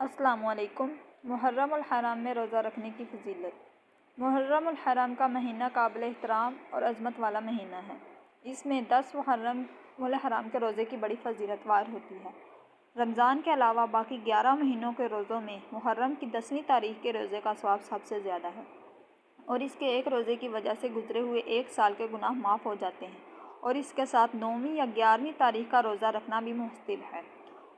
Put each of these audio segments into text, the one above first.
السلام علیکم۔ محرم الحرام میں روزہ رکھنے کی فضیلت۔ محرم الحرام کا مہینہ قابل احترام اور عظمت والا مہینہ ہے۔ اس میں 10 محرم الحرام کے روزے کی بڑی فضیلت وار ہوتی ہے۔ رمضان کے علاوہ باقی 11 مہینوں کے روزوں میں محرم کی 10ویں تاریخ کے روزے کا ثواب سب سے زیادہ ہے، اور اس کے ایک روزے کی وجہ سے گزرے ہوئے ایک سال کے گناہ معاف ہو جاتے ہیں، اور اس کے ساتھ 9ویں یا 11ویں تاریخ کا روزہ رکھنا بھی محتسب ہے۔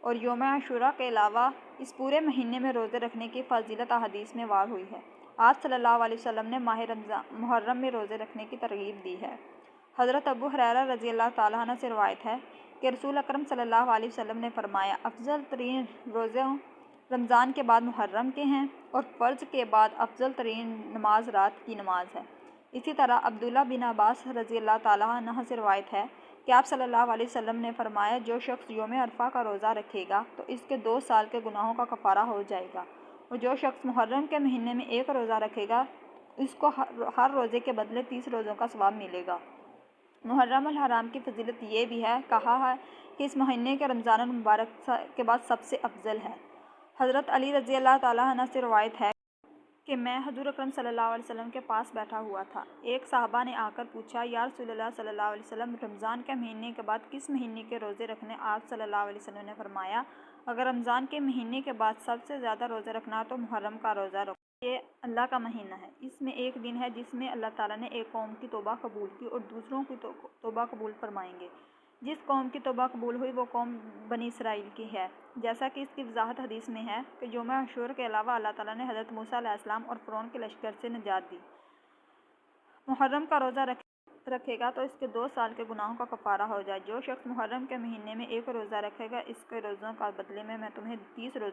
اور یوم عاشوراء کے علاوہ اس پورے مہینے میں روزے رکھنے کی فضیلت احادیث میں وارد ہوئی ہے۔ آپ صلی اللہ علیہ وسلم نے ماہ محرم میں روزے رکھنے کی ترغیب دی ہے۔ حضرت ابو ہریرہ رضی اللہ تعالیٰ عنہ سے روایت ہے کہ رسول اکرم صلی اللہ علیہ وسلم نے فرمایا، افضل ترین روزے رمضان کے بعد محرم کے ہیں، اور فرض کے بعد افضل ترین نماز رات کی نماز ہے۔ اسی طرح عبداللہ بن عباس رضی اللہ تعالیٰ عنہ سے روایت ہے کہ آپ صلی اللہ علیہ وسلم نے فرمایا، جو شخص یوم عرفہ کا روزہ رکھے گا تو اس کے 2 سال کے گناہوں کا کفارہ ہو جائے گا، اور جو شخص محرم کے مہینے میں ایک روزہ رکھے گا اس کو ہر روزے کے بدلے 30 روزوں کا ثواب ملے گا۔ محرم الحرام کی فضیلت یہ بھی ہے، کہا ہے کہ اس مہینے کے رمضان المبارک کے بعد سب سے افضل ہے۔ حضرت علی رضی اللہ تعالیٰ عنہ سے روایت ہے کہ میں حضور اکرم صلی اللہ علیہ وسلم کے پاس بیٹھا ہوا تھا۔ ایک صحابہ نے آ کر پوچھا، یا رسول اللہ صلی اللہ علیہ وسلم، رمضان کے مہینے کے بعد کس مہینے کے روزے رکھنے؟ آپ صلی اللہ علیہ وسلم نے فرمایا، اگر رمضان کے مہینے کے بعد سب سے زیادہ روزے رکھنا تو محرم کا روزہ رکھو۔ یہ اللہ کا مہینہ ہے، اس میں ایک دن ہے جس میں اللہ تعالیٰ نے ایک قوم کی توبہ قبول کی اور دوسروں کی توبہ قبول فرمائیں گے۔ جس قوم کی توبہ قبول ہوئی وہ قوم بنی اسرائیل کی ہے، جیسا کہ اس کی وضاحت حدیث میں ہے کہ یوم عاشور کے علاوہ اللہ تعالیٰ نے حضرت موسیٰ علیہ السلام اور فرعون کے لشکر سے نجات دی۔ محرم کا روزہ رکھے گا تو اس کے 2 سال کے گناہوں کا کفارہ ہو جائے۔ جو شخص محرم کے مہینے میں ایک روزہ رکھے گا، اس کے روزوں کا بدلے میں تمہیں 30 روزہ